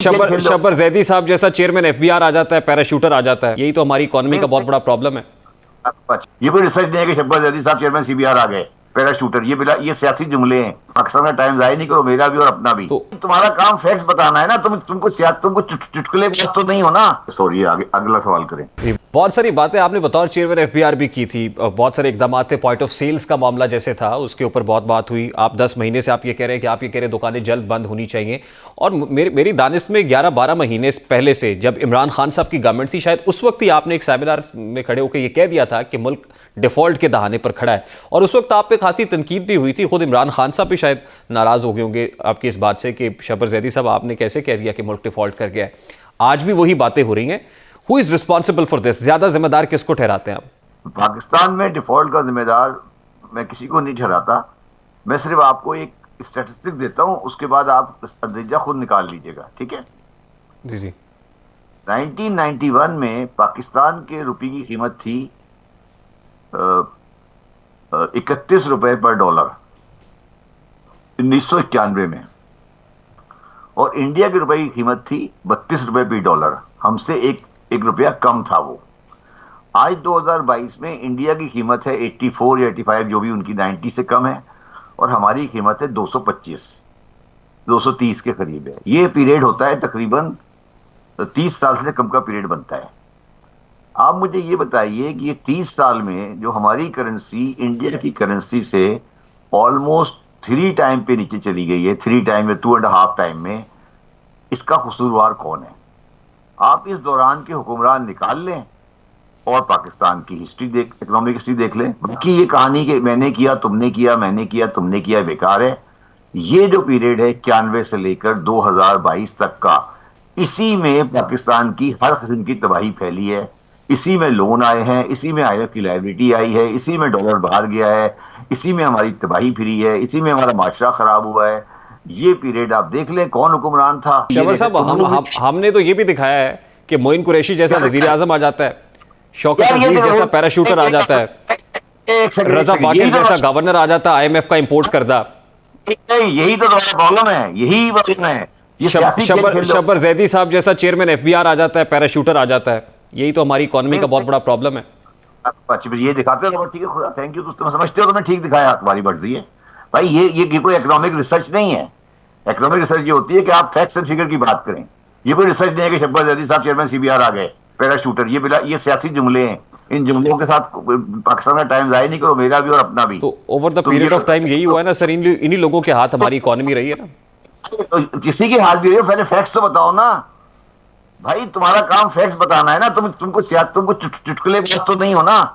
शब्बर जैदी साहब जैसा chairman FBR आ जाता है, पैराशूटर आ जाता है, यही तो हमारी इकोनॉमी का बहुत बड़ा प्रॉब्लम है। ये कोई रिसर्च नहीं है कि शब्बर जैदी साहब चेयरमैन सीबीआर आ गए, पैराशूटर, ये सियासी जुमले हैं। पाकिस्तान का टाइम जाया नहीं करो, मेरा भी और अपना भी। तो तुम्हारा काम फैक्ट्स बताना है ना, तुमको चुटकुले बस तो नहीं हो ना। सॉरी, आगे अगला सवाल करें। बहुत सारी बातें आपने बतौर चेयरमैन एफबीआर भी की थी, बहुत सारे इकदाम थे। पॉइंट ऑफ सेल्स का मामला जैसे था, उसके ऊपर बहुत बात हुई। आप 10 महीने से आप ये कह रहे हैं कि आप ये कह रहे हैं दुकानें जल्द बंद होनी चाहिए। और मेरी दानिश में 11-12 महीने पहले से, जब इमरान खान साहब की गवर्नमेंट थी, शायद उस वक्त ही आपने एक सेमिनार में खड़े होकर ये कह दिया था कि मुल्क डिफॉल्ट के दहाने पर खड़ा है। और उस वक्त आप पे खासी तनकीद भी हुई थी, खुद इमरान खान साहब भी शायद नाराज हो गए होंगे आपकी इस बात से कि शब्बर जैदी साहब आपने कैसे कह दिया कि मुल्क डिफॉल्ट कर गया है। आज भी वही बातें हो रही हैं। Who is responsible for this? ज्यादा जिम्मेदार किसको ठहराते हैं आप? पाकिस्तान में डिफॉल्ट का जिम्मेदार मैं किसी को नहीं ठहराता। मैं सिर्फ आपको एक स्टैटिस्टिक देता हूं, उसके बाद आप नतीजा खुद निकाल लीजिएगा, ठीक है? जी जी। 1991 में पाकिस्तान के रुपये की कीमत थी 31 रुपए पर डॉलर 1991 में, और इंडिया के रुपए की कीमत थी 32 रुपए प्रति डॉलर। हमसे एक रुपया कम था वो। आज 2022 में इंडिया की कीमत है 84 या 85, जो भी उनकी 90 से कम है, और हमारी कीमत है 230 के करीब है। ये पीरियड होता है तकरीबन 30 साल से कम का पीरियड बनता है। आप मुझे ये बताइए कि ये 30 साल में जो हमारी करेंसी इंडिया की करेंसी से ऑलमोस्ट 3 टाइम पे नीचे चली गई है, 3 टाइम या 2.5 टाइम में, इसका कसूरवार कौन है? आप इस दौरान के हुक्मरान निकाल लें और पाकिस्तान की हिस्ट्री इकोनॉमिक हिस्ट्री देख लें। बाकी ये कहानी कि मैंने किया, तुमने किया, मैंने किया, तुमने किया, बेकार है। ये जो पीरियड है 91 से लेकर 2022 तक का, इसी में पाकिस्तान की हर किस्म की तबाही फैली है। इसी में लोन आए हैं, इसी में IMF की लायबिलिटी आई है, इसी में डॉलर बाहर गया है, इसी में हमारी तबाही फिरी है, इसी में हमारा माशरा खराब हुआ है। ये पीरियड आप देख लें कौन हुक्मरान था। शब्बर साहब, हमने तो ये भी दिखाया है कि मोइन कुरैशी जैसा वजीर आजम आ जाता है, शौकत अजीज जैसा पैराशूटर आ जाता है, रजा बाकिर जैसा गवर्नर आ जाता है, IMF का इंपोर्ट करदा। यही तो प्रॉब्लम है, यही प्रॉब्लम है। शब्बर जैदी साहब जैसा चेयरमैन एफबीआर आ जाता है, पैराशूटर आ जाता है, यही तो हमारी इकोनॉमी का बहुत बड़ा प्रॉब्लम है। अच्छा, ये दिखाते हो, ठीक है, खुदा थैंक यू। तुम समझते हो तो मैं ठीक दिखाया, तुम्हारी मर्जी है भाई। ये कोई इकोनॉमिक रिसर्च नहीं है। इकोनॉमिक रिसर्च ये होती है कि आप फैक्ट्स एंड फिगर की बात करें। ये कोई रिसर्च नहीं है कि शब्बर जैदी साहब चेयरमैन सीबीआर आ गए, पैराशूटर, ये सियासी जुमले हैं। इन जुमलों के साथ पाकिस्तान का टाइम जाया नहीं करो, मेरा भी और अपना भी। तो over the period of time यही हुआ है ना सर, इन्हीं लोगों के हाथ हमारी इकोनॉमी रही है ना। तो किसी के हाथ भी रही है, पहले फैक्ट्स तो बताओ ना भाई। तुम्हारा काम फैक्ट्स बताना है ना। तुमको चुटकुले बस तो नहीं हो ना।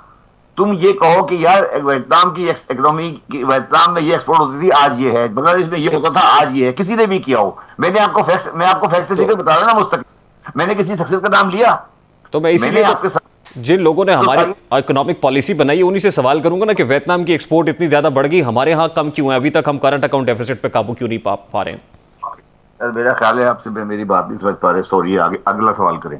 तुम ये कहो कि यार वियतनाम की इकोनॉमी, वियतनाम में ये एक्सपोर्ट होती थी, आज ये है। बांग्लादेश में ये होता था, आज ये है। किसी ने भी किया हो, मैं आपको फैक्ट्स फिगर बता रहा ना मुस्तकिल। मैंने किसी शख्सियत का नाम लिया? तो मैं इसीलिए आपके साथ जिन लोगों ने हमारी इकोनॉमिक पॉलिसी बनाई है उन्हीं से सवाल करूंगा ना कि वियतनाम की एक्सपोर्ट इतनी ज्यादा बढ़ गई, हमारे यहाँ कम क्यों है? अभी तक हम करंट अकाउंट डेफिसिट पे काबू क्यों नहीं पा रहे हैं? मेरा ख्याल है आपसे मेरी बात नहीं समझ पा रहे। सॉरी, आगे अगला सवाल करें।